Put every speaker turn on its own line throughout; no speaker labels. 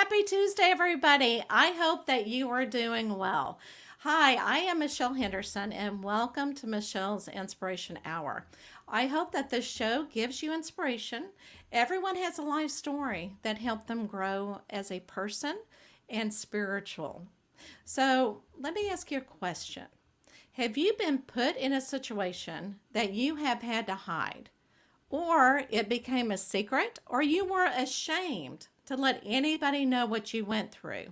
Happy Tuesday, everybody. I hope that you are doing well. Hi, I am Michelle Henderson, and welcome to Michelle's Inspiration Hour. I hope that this show gives you inspiration. Everyone has a life story that helped them grow as a person and spiritual. So, let me ask you a question. Have you been put in a situation that you have had to hide? Or it became a secret, or you were ashamed to let anybody know what you went through.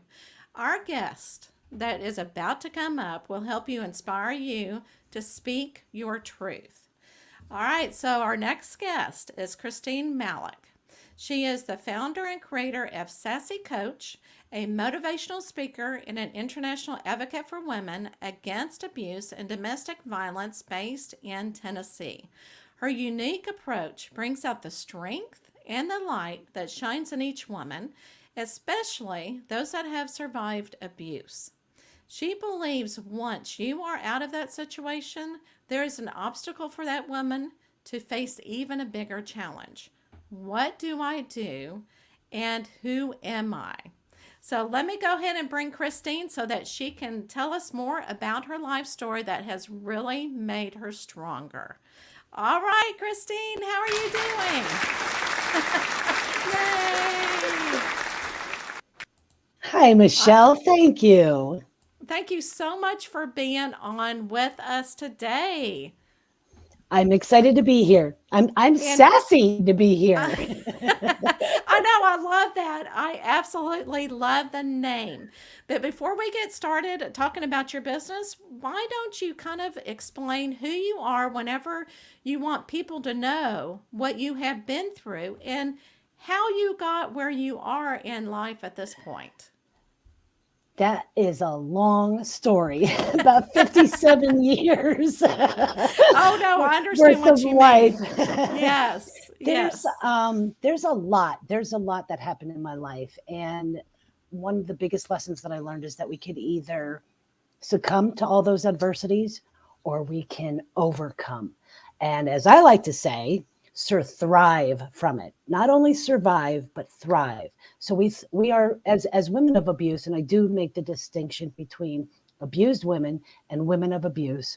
Our guest that is about to come up will help you inspire you to speak your truth. All right, so our next guest is Christine Malek. She is the founder and creator of SASSI Coach, a motivational speaker and an international advocate for women against abuse and domestic violence based in Tennessee. Her unique approach brings out the strength and the light that shines in each woman, especially those that have survived abuse. She believes once you are out of that situation, there is an obstacle for that woman to face even a bigger challenge. What do I do? And who am I? So let me go ahead and bring Christine so that she can tell us more about her life story that has really made her stronger. All right, Christine, how are you doing? Yay!
Hi, Michelle. Thank you.
Thank you so much for being on with us today.
I'm excited to be here. I'm
And
sassy to be here.
I, I know I love that. I absolutely love the name. But before we get started talking about your business, why don't you kind of explain who you are whenever you want people to know what you have been through and how you got where you are in life at this point?
That is a long story, about 57 years
Oh no, I understand
worth of
what you
life.
mean. Yes,
there's
yes.
there's a lot. There's a lot that happened in my life, and one of the biggest lessons that I learned is that we could either succumb to all those adversities or we can overcome. And as I like to say, thrive from it. Not only survive, but thrive. So we are as women of abuse, and I do make the distinction between abused women and women of abuse.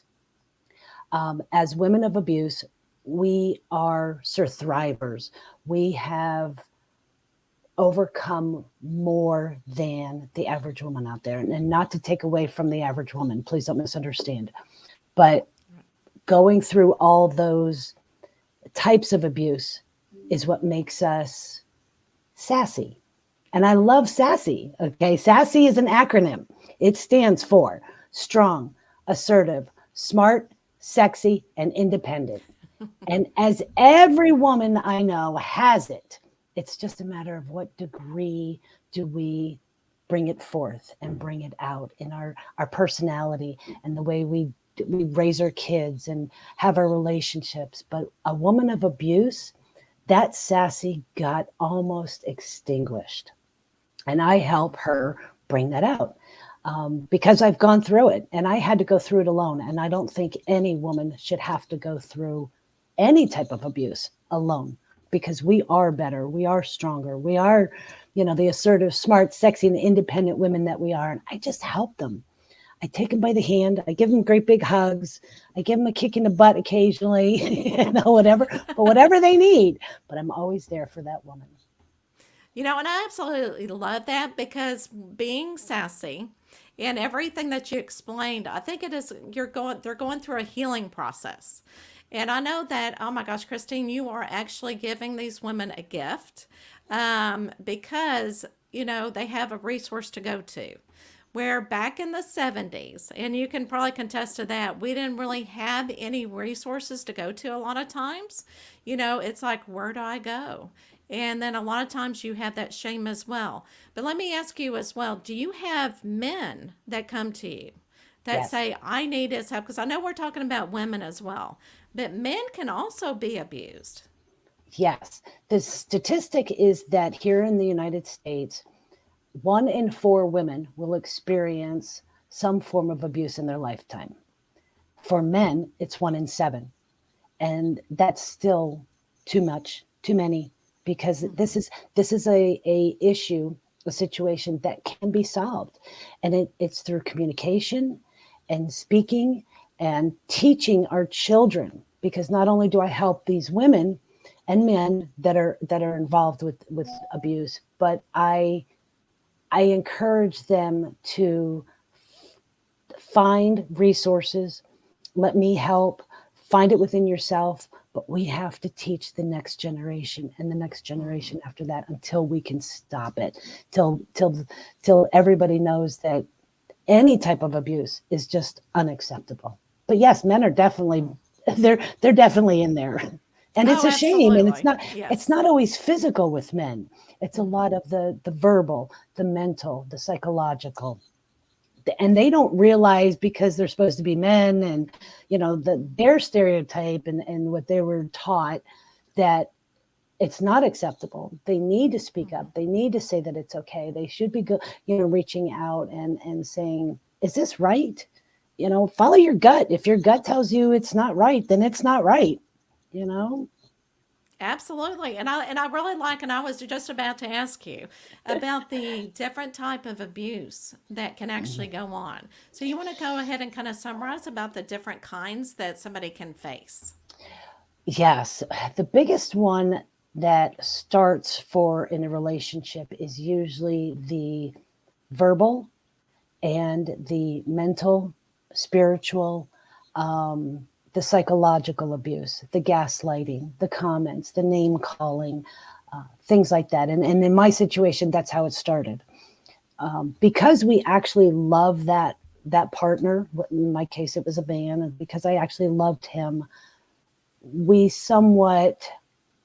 As women of abuse, we are thrivers. We have overcome more than the average woman out there. And not to take away from the average woman, please don't misunderstand. But going through all those types of abuse is what makes us sassy. And I love sassy. Okay. Sassy is an acronym. It stands for strong, assertive, smart, sexy, and independent. And as every woman I know has it, it's just a matter of what degree do we bring it forth and bring it out in our personality and the way we raise our kids and have our relationships. But a woman of abuse, that sassy got almost extinguished. And I help her bring that out because I've gone through it and I had to go through it alone. And I don't think any woman should have to go through any type of abuse alone because we are better. We are stronger. We are, the assertive, smart, sexy, and independent women that we are. And I just help them. I take them by the hand. I give them great big hugs. I give them a kick in the butt occasionally, whatever, but whatever they need. But I'm always there for that woman.
And I absolutely love that because being sassy and everything that you explained, I think it is they're going through a healing process. And I know that, oh my gosh, Christine, you are actually giving these women a gift because, they have a resource to go to. Where back in the 70s, and you can probably contest to that, we didn't really have any resources to go to a lot of times. It's like, where do I go? And then a lot of times you have that shame as well. But let me ask you as well, do you have men that come to you that
Yes.
say, I need his help? Because I know we're talking about women as well, but men can also be abused.
Yes. The statistic is that here in the United States, 1 in 4 women will experience some form of abuse in their lifetime. For men, it's 1 in 7. And that's still too much, too many, because this is a issue. a situation that can be solved. And it's through communication and speaking and teaching our children, because not only do I help these women and men that are involved with abuse, but I encourage them to find resources, let me help, find it within yourself, but we have to teach the next generation and the next generation after that until we can stop it, till everybody knows that any type of abuse is just unacceptable. But yes, men are definitely they're definitely in there. And it's
Oh,
a shame, and
absolutely.
it's
Yes.
not always physical with men. It's a
Mhm.
lot of the verbal, the mental, the psychological, and they don't realize, because they're supposed to be men, and their stereotype and what they were taught, that it's not acceptable. They need to speak up.
Mhm.
They need to say that it's okay. They should be reaching out and saying, is this right? Follow your gut. If your gut tells you it's not right, then it's not right. you know
Absolutely. And I really like, and I was just about to ask you about the different type of abuse that can actually go on. So you want to go ahead and kind of summarize about the different kinds that somebody can face?
Yes, the biggest one that starts for in a relationship is usually the verbal and the mental, spiritual, the psychological abuse, the gaslighting, the comments, the name calling, things like that. And in my situation, that's how it started. Because we actually love that partner. In my case, it was a man, and because I actually loved him, we somewhat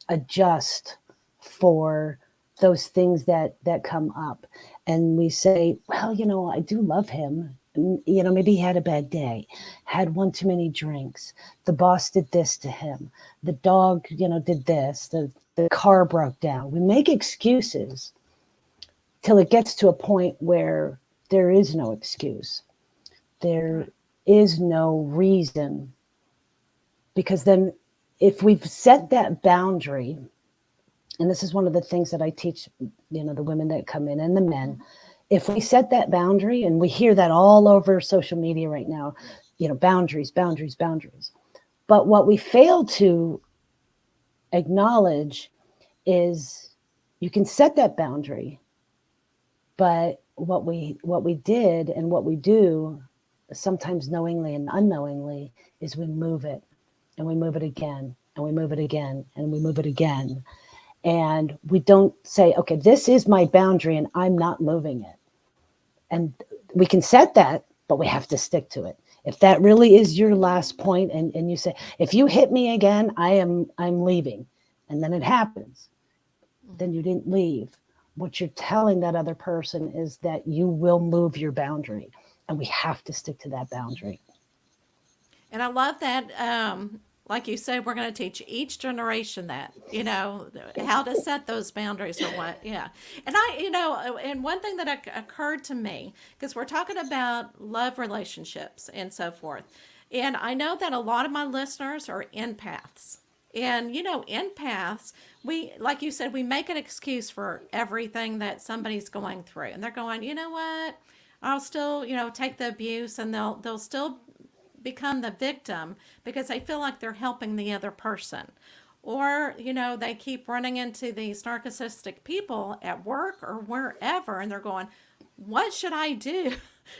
adjust for those things that come up, and we say, well, I do love him. Maybe he had a bad day, had one too many drinks, the boss did this to him, the dog did this, the car broke down. We make excuses till it gets to a point where there is no excuse, there
Right.
is no reason, because then if we've set that boundary, and this is one of the things that I teach, the women that come in and the men. If we set that boundary, and we hear that all over social media right now, boundaries, boundaries, boundaries. But what we fail to acknowledge is, you can set that boundary, but what we did and what we do, sometimes knowingly and unknowingly, is we move it, and we move it again, and we move it again, and we move it again. And we don't say, okay, this is my boundary and I'm not moving it. And we can set that, but we have to stick to it. If that really is your last point, and you say, if you hit me again, I'm leaving, and then it happens, then you didn't leave. What you're telling that other person is that you will move your boundary, and we have to stick to that boundary.
And I love that. Like you said, we're going to teach each generation that, how to set those boundaries or what. Yeah. And one thing that occurred to me, because we're talking about love relationships and so forth. And I know that a lot of my listeners are empaths. And, empaths, like you said, we make an excuse for everything that somebody's going through. And they're going, you know what? I'll still, take the abuse, and they'll still become the victim because they feel like they're helping the other person. Or, they keep running into these narcissistic people at work or wherever, and they're going, what should I do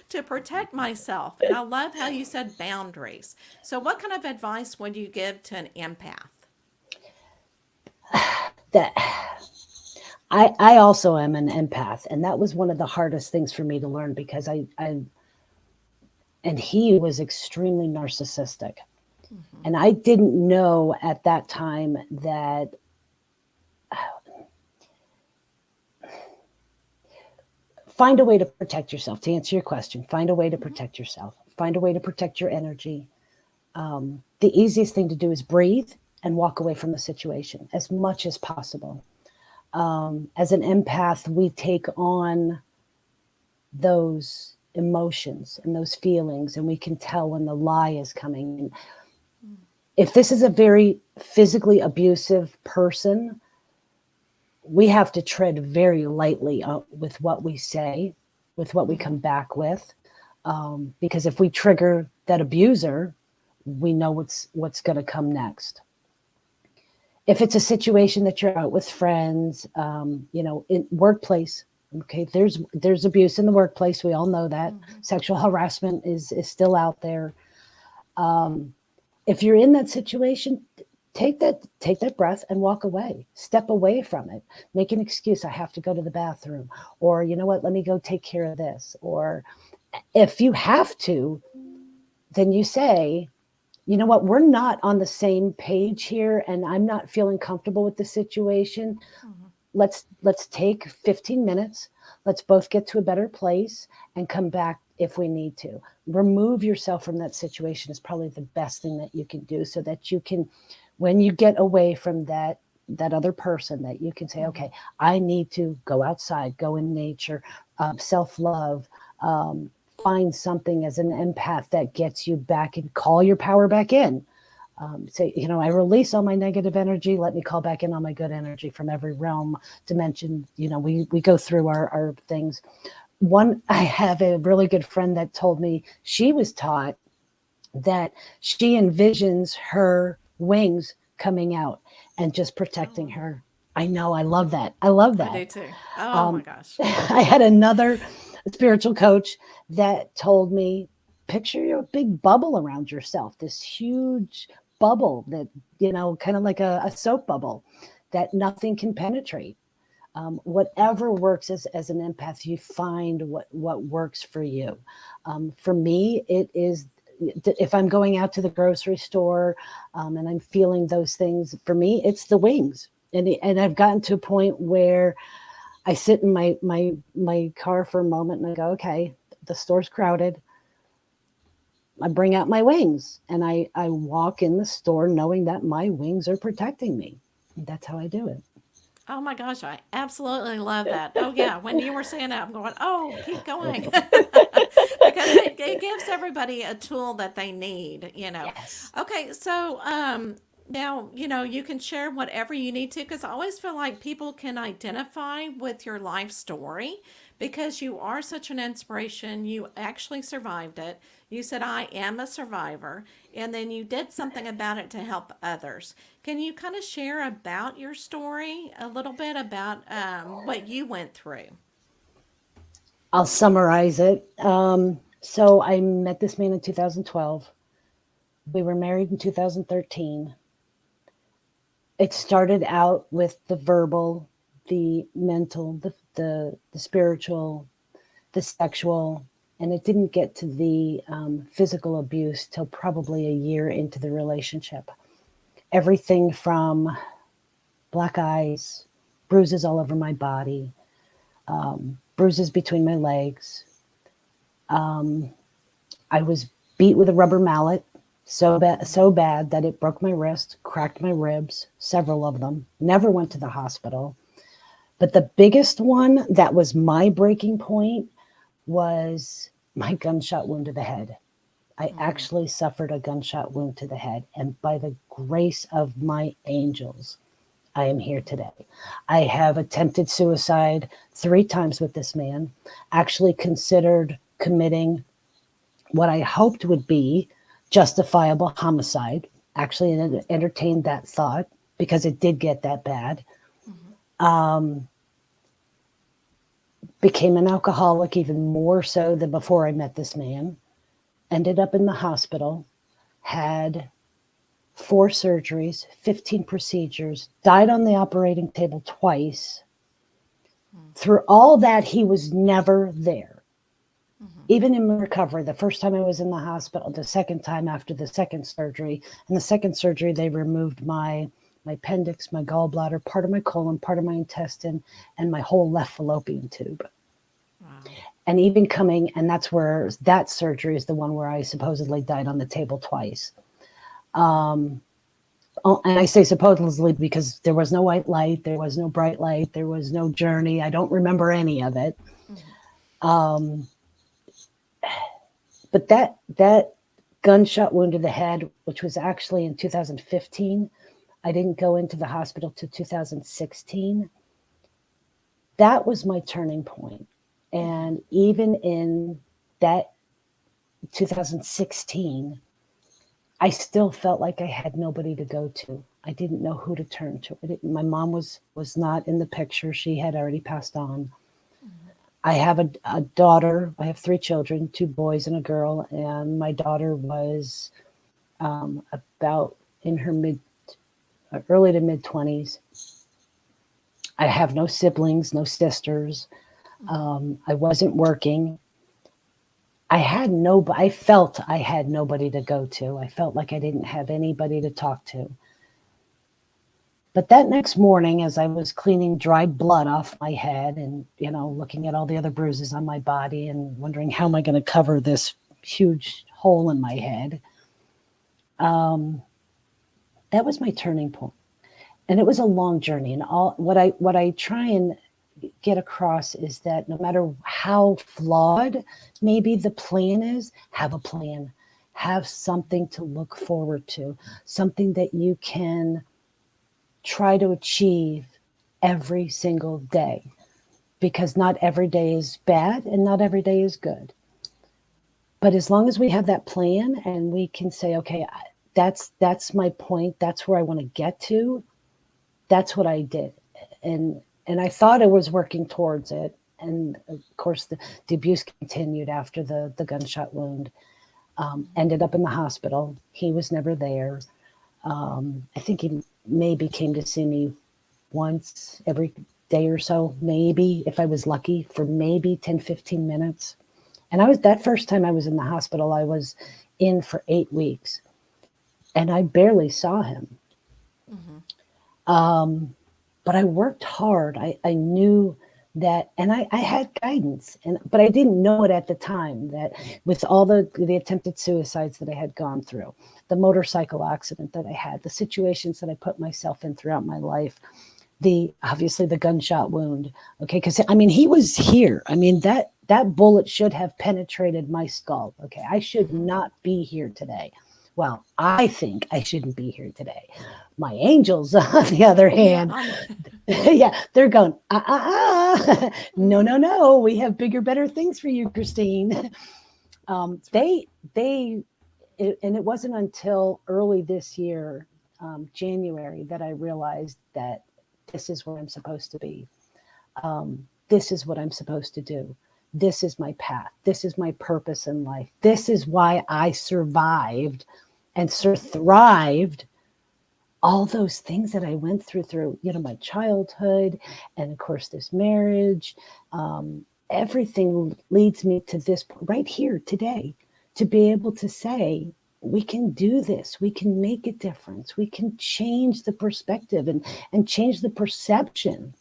to protect myself? And I love how you said boundaries. So, what kind of advice would you give to an empath?
That I also am an empath, and that was one of the hardest things for me to learn, because I and he was extremely narcissistic.
Mm-hmm.
And I didn't know at that time that, find a way to protect yourself. To answer your question, find a way to
Mm-hmm.
protect yourself, find a way to protect your energy. The easiest thing to do is breathe and walk away from the situation as much as possible. As an empath, we take on those emotions and those feelings, and we can tell when the lie is coming. And if this is a very physically abusive person, we have to tread very lightly with what we say, with what we come back with. Because if we trigger that abuser, we know what's going to come next. If it's a situation that you're out with friends, in workplace, okay, there's abuse in the workplace. We all know that. Sexual harassment is still out there. If you're in that situation, take that breath and walk away. Step away from it. Make an excuse. I have to go to the bathroom, or you know what? Let me go take care of this. Or if you have to, then you say, you know what? We're not on the same page here, and I'm not feeling comfortable with the situation. Let's take 15 minutes. Let's both get to a better place and come back if we need to. Remove yourself from that situation is probably the best thing that you can do, so that you can, when you get away from that other person, that you can say, okay, I need to go outside, go in nature, self-love, find something as an empath that gets you back and call your power back in. Say, I release all my negative energy. Let me call back in all my good energy from every realm, dimension. We go through our things. I have a really good friend that told me she was taught that she envisions her wings coming out and just protecting her. I know. I love that. I love that.
I do too. Oh my gosh.
I had another spiritual coach that told me, picture your big bubble around yourself, this huge bubble that, kind of like a soap bubble that nothing can penetrate. Whatever works as an empath, you find what works for you. For me, it is, if I'm going out to the grocery store and I'm feeling those things, for me, it's the wings. And I've gotten to a point where I sit in my car for a moment and I go, okay, the store's crowded. I bring out my wings and I walk in the store knowing that my wings are protecting me. And that's how I do it.
Oh my gosh, I absolutely love that. Oh yeah, when you were saying that, I'm going, oh, keep going, because it gives everybody a tool that they need.
Yes.
Okay, so now you can share whatever you need to, because I always feel like people can identify with your life story because you are such an inspiration. You actually survived it. You said, I am a survivor. And then you did something about it to help others. Can you kind of share about your story a little bit about what you went through?
I'll summarize it. So I met this man in 2012. We were married in 2013. It started out with the verbal, the mental, the spiritual, the sexual, and it didn't get to the physical abuse till probably a year into the relationship. Everything from black eyes, bruises all over my body, bruises between my legs. I was beat with a rubber mallet so bad that it broke my wrist, cracked my ribs, several of them. Never went to the hospital. But the biggest one that was my breaking point was my gunshot wound to the head. I actually suffered a gunshot wound to the head. And by the grace of my angels, I am here today. I have attempted suicide 3 times with this man, actually considered committing what I hoped would be justifiable homicide. Actually entertained that thought because it did get that bad. Became an alcoholic even more so than before I met this man. Ended up in the hospital, had 4 surgeries, 15 procedures, died on the operating table twice. Through all that, he was never there. Even in recovery, the first time I was in the hospital, the second time after the second surgery, and the second surgery, they removed my appendix, my gallbladder, part of my colon, part of my intestine, and my whole left fallopian tube.
Wow.
And even coming, and that's where that surgery is the one where I supposedly died on the table twice. And I say supposedly because there was no white light, there was no bright light, there was no journey. I don't remember any of it. But that gunshot wound to the head, which was actually in 2015, I didn't go into the hospital till 2016. that was my turning point. And even in that 2016, I still felt like I had nobody to go to. I didn't know who to turn to. My mom was not in the picture. She had already passed on. I have a daughter. I have 3 children, 2 boys and a girl. And my daughter was about in her early to mid 20s. I have no siblings, no sisters. I wasn't working. I felt I had nobody to go to. I felt like I didn't have anybody to talk to. But that next morning, as I was cleaning dried blood off my head and, looking at all the other bruises on my body and wondering how am I going to cover this huge hole in my head, that was my turning point. And it was a long journey. And what I try and get across is that no matter how flawed maybe the plan is, have a plan. Have something to look forward to, something that you can try to achieve every single day, because not every day is bad and not every day is good. But as long as we have that plan and we can say, okay, that's my point, that's where I want to get to, that's what I did. And I thought I was working towards it. And of course, the abuse continued after the gunshot wound. Ended up in the hospital. He was never there. I think he maybe came to see me once every day or so, maybe, if I was lucky, for maybe 10, 15 minutes. And that first time I was in the hospital, I was in for 8 weeks. And I barely saw him. But I worked hard. I knew that, and I had guidance, but I didn't know it at the time, that with all the attempted suicides that I had gone through, the motorcycle accident that I had, the situations that I put myself in throughout my life, obviously the gunshot wound. Okay. Cause he was here. That bullet should have penetrated my skull. Okay. I should not be here today. Well, I think I shouldn't be here today. My angels, on the other hand, yeah, they're going, no, we have bigger, better things for you, Christine. And it wasn't until early this year, January, that I realized that this is where I'm supposed to be. This is what I'm supposed to do. This is my path. This is my purpose in life. This is why I survived and thrived all those things that I went through, my childhood, and of course this marriage. Everything leads me to this point right here today, to be able to say, we can do this. We can make a difference. We can change the perspective and change the perception.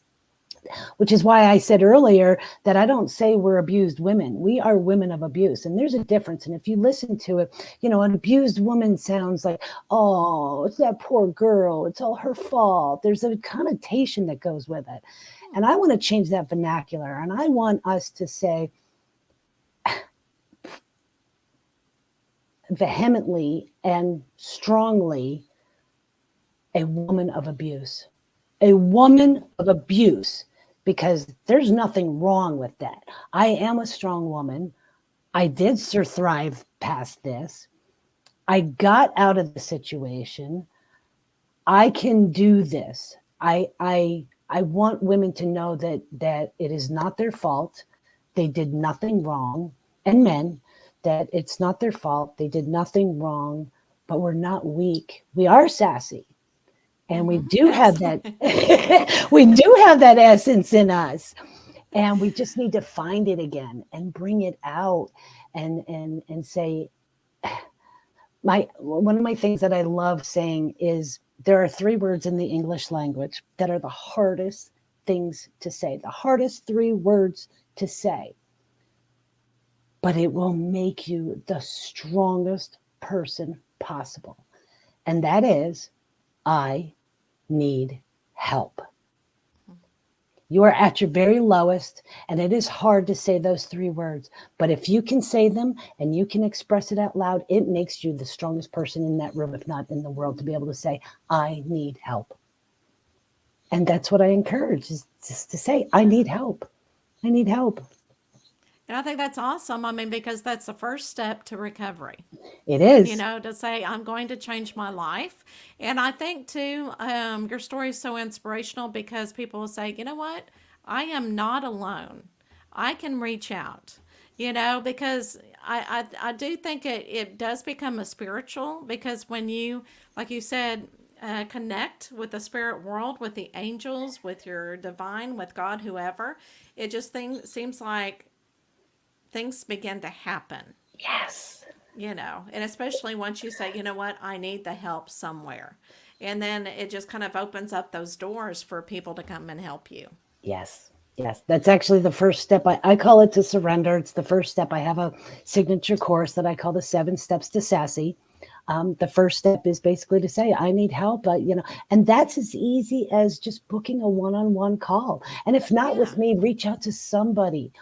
Which is why I said earlier that I don't say we're abused women. We are women of abuse. And there's a difference. And if you listen to it, an abused woman sounds like, oh, it's that poor girl. It's all her fault. There's a connotation that goes with it. And I want to change that vernacular. And I want us to say vehemently and strongly, a woman of abuse. A woman of abuse. Because there's nothing wrong with that. I am a strong woman. I did thrive past this. I got out of the situation. I can do this. I want women to know that it is not their fault. They did nothing wrong. And men, that it's not their fault. They did nothing wrong, but we're not weak. We are sassy. And we do have that, we do have that essence in us. And we just need to find it again and bring it out and say, one of my things that I love saying is there are 3 words in the English language that are the hardest things to say, the hardest 3 words to say. But it will make you the strongest person possible. And that is, I need help. You are at your very lowest, and it is hard to say those 3 words. But if you can say them and you can express it out loud, it makes you the strongest person in that room, if not in the world, to be able to say, I need help. And that's what I encourage, is just to say, I need help. I need help.
And I think that's awesome. I mean, because that's the first step to recovery,
It
you
is.
know, to say, I'm going to change my life. And I think, too, your story is so inspirational because people will say, you know what? I am not alone. I can reach out, you know, because I do think it does become a spiritual because when you, like you said, connect with the spirit world, with the angels, with your divine, with God, whoever, it just seems like things begin to happen,
Yes.
you know, and especially once you say, you know what, I need the help somewhere. And then it just kind of opens up those doors for people to come and help you.
Yes. Yes. That's actually the first step. I call it to surrender. It's the first step. I have a signature course that I call the 7 steps to SASSI. The first step is basically to say, I need help, and that's as easy as just booking a one-on-one call. And if not
Yeah.
with me, reach out to somebody,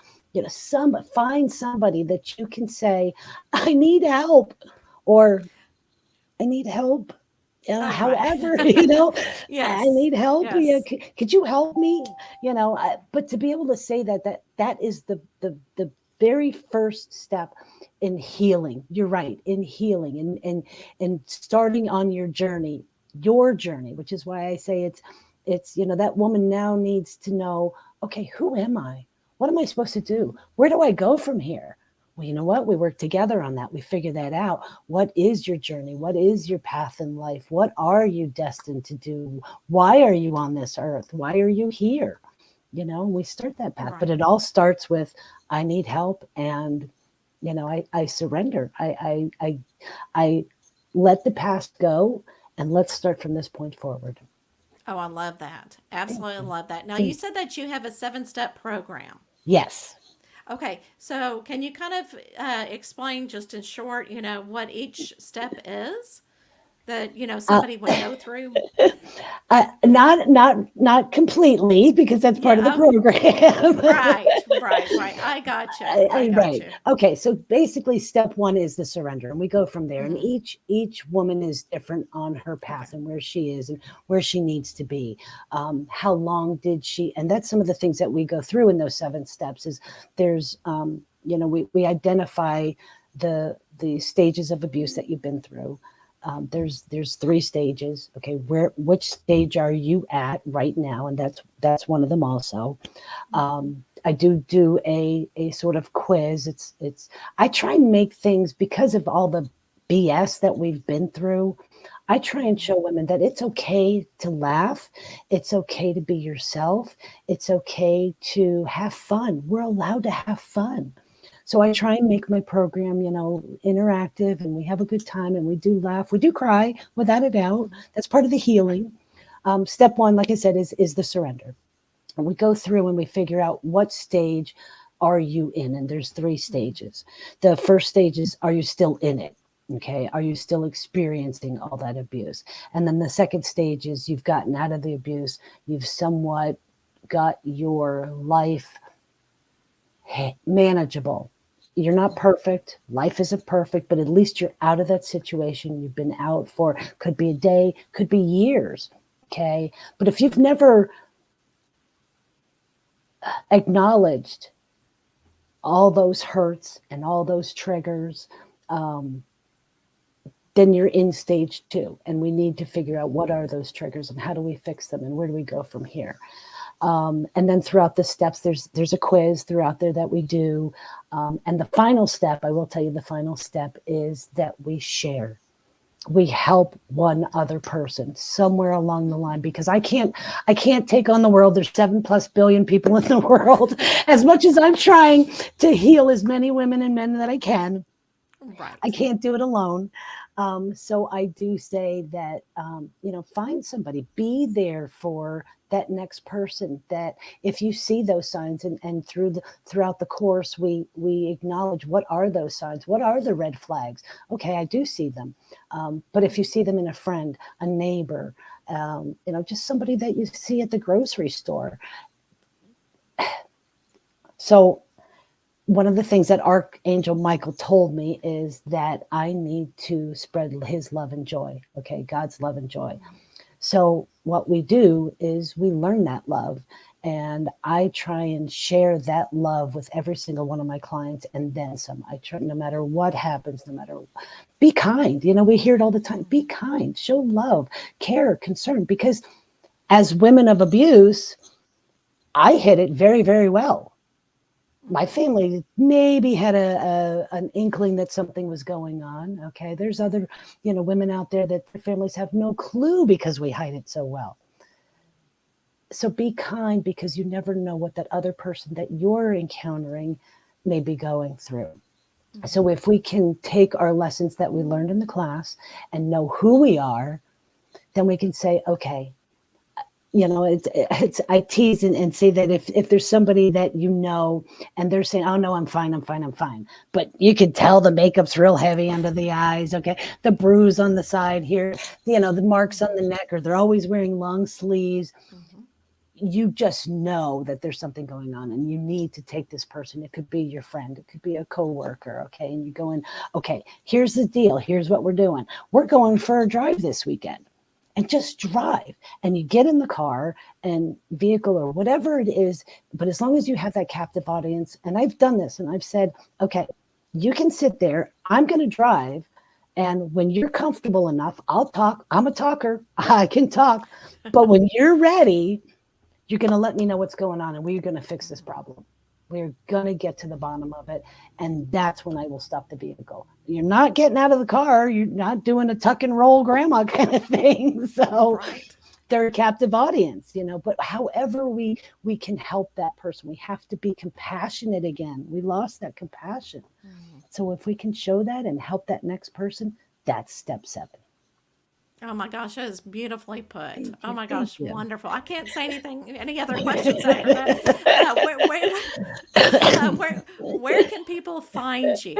find somebody that you can say, I need help, or I need help.
Oh, right.
However, I
Yes.
need help. Yeah,
Yes.
could you help me? But to be able to say that is the very first step in healing. You're right, in healing and starting on your journey, which is why I say it's that woman now needs to know, okay, who am I? What am I supposed to do? Where do I go from here? Well, you know what? We work together on that. We figure that out. What is your journey? What is your path in life? What are you destined to do? Why are you on this earth? Why are you here? We start that path, but
Right.
it all starts with, I need help, and I surrender. I let the past go, and let's start from this point forward.
Oh, I love that.
Thank
Absolutely
you.
love that. Now, you
Thank
said that you have a 7 step program.
Yes.
Okay. So, can you kind of explain just in short, you know, what each step is that, you know,
Uh,
somebody would go through?
not completely, because that's part of the
Yeah.
program.
Right. I gotcha. I
Right.
gotcha.
Okay. So basically, step one is the surrender, and we go from there. And
Mm-hmm.
each woman is different on her
Okay.
path and where she is and where she needs to be. How long did she? And that's some of the things that we go through in those 7 steps. Is there's we identify the stages of abuse that you've been through. There's 3 stages. Okay, which stage are you at right now? And that's one of them also. I do a sort of quiz. It's I try and make things, because of all the BS that we've been through. I try and show women that it's okay to laugh. It's okay to be yourself. It's okay to have fun. We're allowed to have fun. So I try and make my program, interactive, and we have a good time, and we do laugh. We do cry, without a doubt. That's part of the
Right.
healing. Step one, like I said, is the surrender. And we go through and we figure out, what stage are you in? And there's 3 stages. The first stage is, are you still in it? Okay. Are you still experiencing all that abuse? And then the second stage is, you've gotten out of the abuse. You've somewhat got your life manageable. You're not perfect. Life isn't perfect, but at least you're out of that situation. You've been out for, could be a day, could be years. Okay. But if you've never acknowledged all those hurts and all those triggers, um, then you're in stage 2. And we need to figure out, what are those triggers and how do we fix them and where do we go from here. And then throughout the steps, there's a quiz throughout there that we do. And the final step, I will tell you, the final step is that we share. We help one other person somewhere along the line, because I can't take on the world. There's 7+ billion people in the world. As much as I'm trying to heal as many women and men that I can, I
Right.
can't do it alone. So I do say that, find somebody, be there for that next person. That if you see those signs, and throughout the course, we acknowledge, what are those signs? What are the red flags? Okay, I do see them. But if you see them in a friend, a neighbor, just somebody that you see at the grocery store. So one of the things that Archangel Michael told me is that I need to spread his love and joy. Okay, God's love and joy. So what we do is we learn that love, And I try and share that love with every single one of my clients and then some. I try, no matter what happens, no matter, be kind. You know, we hear it all the time. Be kind, show love, care, concern. Because as women of abuse, I hit it very, very well. My family maybe had an inkling that something was going on. Okay. There's other, women out there that their families have no clue because we hide it so well. So be kind, because you never know what that other person that you're encountering may be going through. So if we can take our lessons that we learned in the class and know who we are, then we can say, okay, it's I tease and say that if there's somebody that and they're saying, oh no, I'm fine, but you can tell the makeup's real heavy under the eyes, okay, the bruise on the side here, the marks on the neck, or they're always wearing long sleeves. You just know that there's something going on, and you need to take this person. It could be your friend, it could be a coworker, okay, and you go in, okay, here's the deal, here's what we're doing. We're going for a drive this weekend. And just drive, and you get in the car and vehicle or whatever it is. But as long as you have that captive audience, and I've done this and I've said, okay, you can sit there, I'm going to drive. And when you're comfortable enough, I'll talk. I'm a talker. I can talk. But when you're ready, you're going to let me know what's going on, and we're going to fix this problem. We're going to get to the bottom of it. And that's when I will stop the vehicle. You're not getting out of the car. You're not doing a tuck and roll grandma kind of thing. So they're a captive audience, but however we can help that person, we have to be compassionate again. We lost that compassion. So if we can show that and help that next person, that's step 7.
Oh my gosh, that is beautifully put. Oh my gosh, wonderful. I can't say any other questions after that. Where can people find you?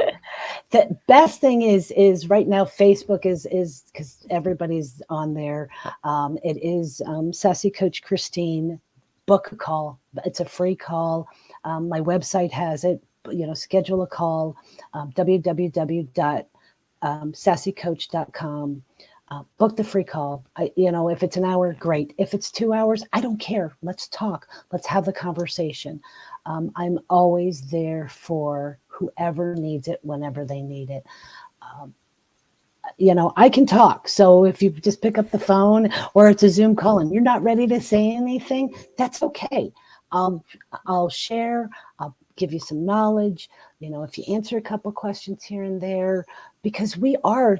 The best thing is right now, Facebook is because everybody's on there. It is SASSI Coach Christine. Book a call. It's a free call. My website has it. Schedule a call. www.sassicoach.com. Book the free call. If it's an hour, great. If it's 2 hours, I don't care. Let's talk. Let's have the conversation. I'm always there for whoever needs it, whenever they need it. I can talk. So if you just pick up the phone or it's a Zoom call and you're not ready to say anything, that's okay. I'll share. I'll give you some knowledge. If you answer a couple questions here and there, because we are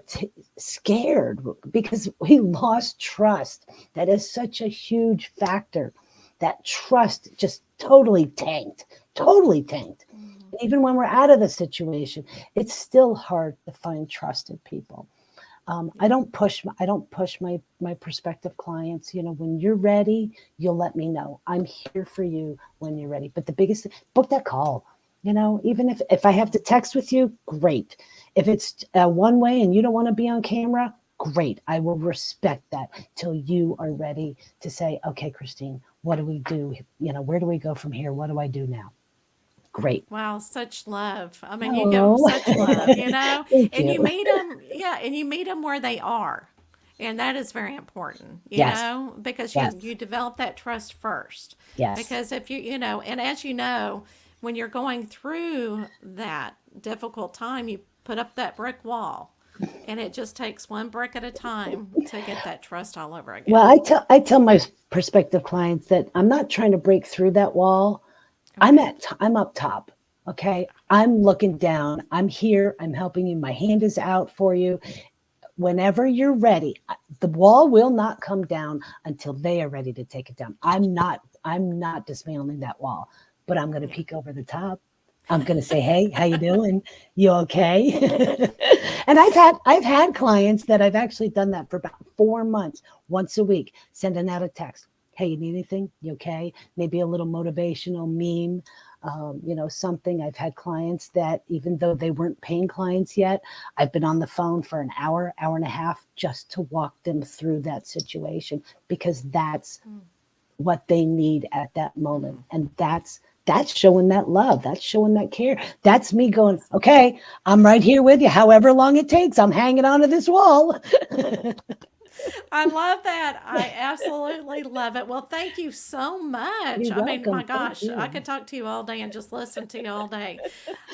scared, because we lost trust. That is such a huge factor. That trust just totally tanked. Even when we're out of the situation, it's still hard to find trusted people. I don't push my prospective clients. When you're ready, you'll let me know. I'm here for you when you're ready. But the biggest, book that call. Even if I have to text with you, great. If it's one way and you don't want to be on camera, great. I will respect that till you are ready to say, okay, Christine, what do we do? Where do we go from here? What do I do now? Great.
Wow, such love. I mean, you give them such love,
Thank
and
you.
you meet them, and you meet them where they are. And that is very important, because you develop that trust first.
Yes.
Because if and as you know, when you're going through that difficult time, you put up that brick wall, and it just takes one brick at a time to get that trust all over again.
Well, I tell my prospective clients that I'm not trying to break through that wall. Okay. I'm up top. Okay. I'm looking down. I'm here. I'm helping you. My hand is out for you. Whenever you're ready, the wall will not come down until they are ready to take it down. I'm not dismantling that wall, but I'm going to peek over the top. I'm going to say, hey, how you doing? You okay? And I've had clients that I've actually done that for about 4 months, once a week, sending out a text. Hey, you need anything? You okay? Maybe a little motivational meme, something. I've had clients that, even though they weren't paying clients yet, I've been on the phone for an hour and a half just to walk them through that situation, because that's what they need at that moment. And that's showing that love. That's showing that care. That's me going, okay, I'm right here with you. However long it takes, I'm hanging onto this wall.
I love that. I absolutely love it. Well, thank you so much.
You're
I mean, my
welcome. Thank
gosh, I
you.
could talk to you all day and just listen to you all day.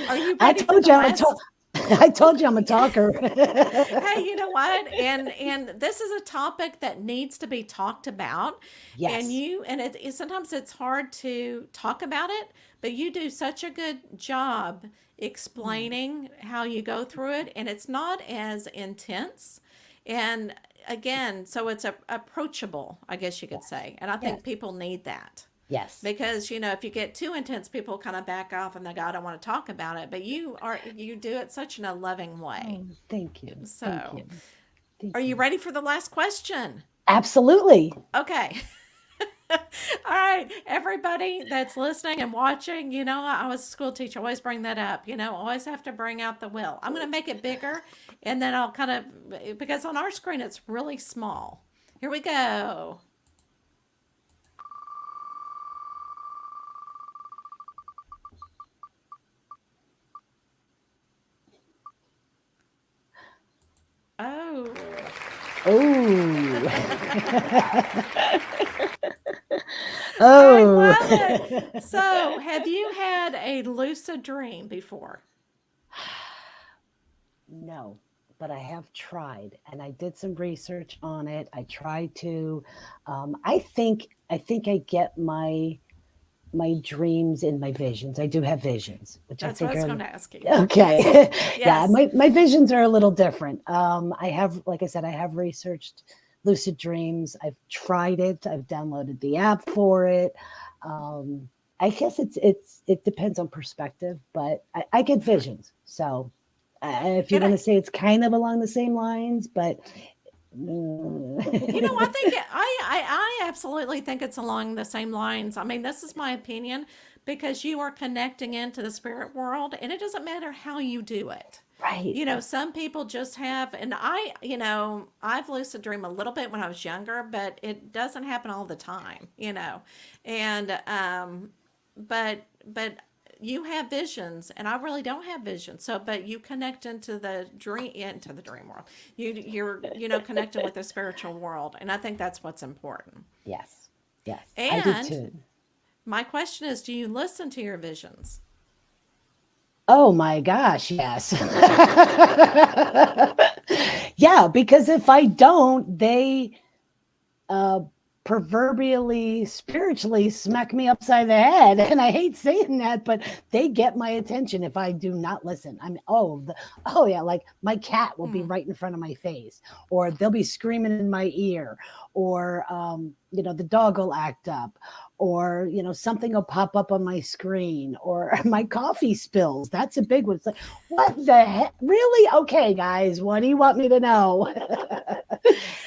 Are you
I
ready for
told
the
you I'm a talk.
last?
I told you I'm a talker.
Hey, you know what? And this is a topic that needs to be talked about. And
Yes.
sometimes it's hard to talk about it, but you do such a good job
Mm,
explaining how you go through it, and it's not as intense. And again, so it's approachable, I guess you could
yes.
say. And I
Yes.
think people need that.
Yes.
Because if you get too intense, people kind of back off and they go, I don't want to talk about it. But you do it such in a loving way.
Oh, thank you. Thank
So,
you. Thank
are you
you.
ready for the last question?
Absolutely.
Okay. All right, everybody that's listening and watching, I was a school teacher. Always bring that up. Always have to bring out the will. I'm going to make it bigger, and then I'll kind of, because on our screen it's really small. Here we go. Oh.
Oh.
I
Oh.
love it. So, have you had a lucid dream before?
No, but I have tried, and I did some research on it. I tried to. I think I get my dreams in my visions. I do have visions, which I
That's what I
think
was
are
going to ask you. Yes.
okay. Yeah,
Yes.
my visions are a little different. I have, like I said, I have researched lucid dreams. I've tried it. I've downloaded the app for it. Um, I guess it depends on perspective, but I get visions. So if you
And
want to say it's kind of along the same lines, but
I think I absolutely think it's along the same lines. I mean, this is my opinion because you are connecting into the spirit world, and it doesn't matter how you do it.
right.
Some people just have, and I've lucid dream a little bit when I was younger, but it doesn't happen all the time. And but you have visions, and I really don't have visions. So, but you connect into the dream world. You're connecting with the spiritual world, and I think that's what's important.
Yes. Yes, I do
And
too.
my question is, do you listen to your visions?
Oh my gosh, yes. Yeah, because if I don't, they uh, proverbially, spiritually smack me upside the head. And I hate saying that, but they get my attention if I do not listen. I mean, oh yeah, like my cat will be
Mm,
right in front of my face, or they'll be screaming in my ear, or the dog will act up, or something will pop up on my screen, or my coffee spills. That's a big one. It's like, what the heck? Really? Okay, guys, what do you want me to know?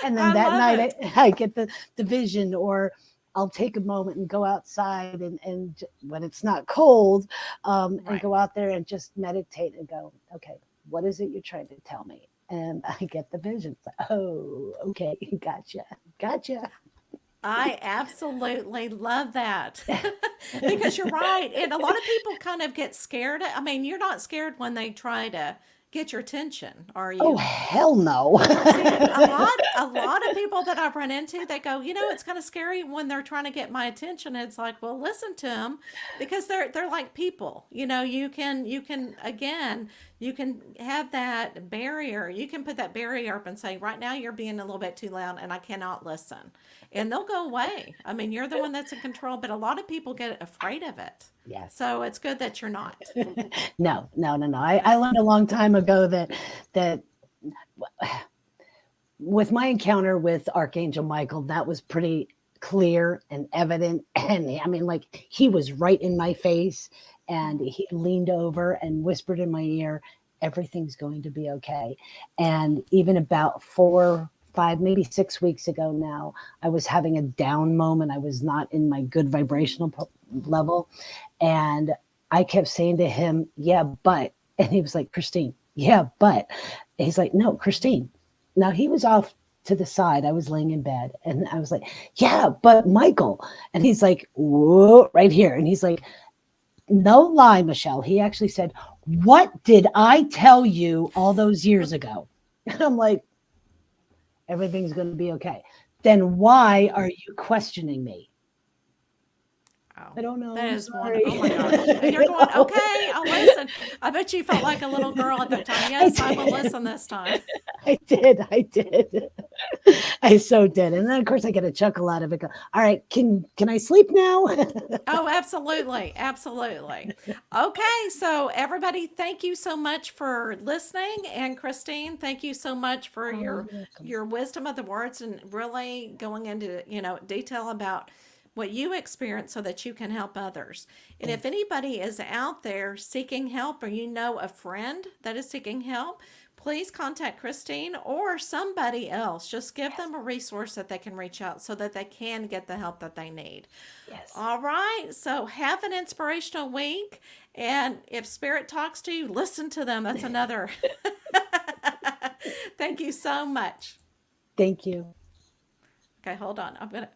And then
I
that
love
night
it.
I get the vision, or I'll take a moment and go outside, and when it's not cold, and
Right.
go out there and just meditate and go, okay, what is it you're trying to tell me? And I get the vision. It's like, oh, okay, gotcha.
I absolutely love that because you're right. And a lot of people kind of get scared. I mean, you're not scared when they try to get your attention, are
Oh,
you?
hell no.
See, a lot of people that I've run into, they go, it's kind of scary when they're trying to get my attention. It's like, well, listen to them because they're like people. You can again, you can have that barrier. You can put that barrier up and say, right now you're being a little bit too loud and I cannot listen. And they'll go away. I mean, you're the one that's in control, but a lot of people get afraid of it.
Yes.
So it's good that you're not.
No, no, no, no. I learned a long time ago that with my encounter with Archangel Michael, that was pretty clear and evident. And I mean, like, he was right in my face, and
Mhm.
he leaned over and whispered in my ear, everything's going to be okay. And even about 4, 5, maybe 6 weeks ago now, I was having a down moment. I was not in my good vibrational level. And I kept saying to him, yeah, but, and he was like, Christine, yeah, but, and he's like, no, Christine. Now he was off to the side. I was laying in bed, and I was like, yeah, but Michael. And he's like, whoa, right here. And he's like, no lie, Michelle. He actually said, what did I tell you all those years ago? And I'm like, Everything's going to be okay. Then why are you questioning me?
Oh,
I don't know.
that
I'm
is one.
sorry.
Oh my gosh. And you're going, okay, I'll listen. I bet you felt like a little girl at that time.
I
Yes, I will
did.
listen this time.
I did. I did. I so did. And then of course I get a chuckle out of it. Go, all right, can I sleep now?
Oh, absolutely. Absolutely. Okay. So, everybody, thank you so much for listening. And Christine, thank you so much for
Oh, you're welcome.
your wisdom of the words and really going into, detail about what you experience so that you can help others. And if
Thanks.
anybody is out there seeking help or you know a friend that is seeking help, please contact Christine or somebody else. Just give
Yes.
them a resource that they can reach out so that they can get the help that they need.
Yes.
All right. So have an inspirational week. And if Spirit talks to you, listen to them. That's another. Thank you so much.
Thank you.
Okay, hold on. I'm going to.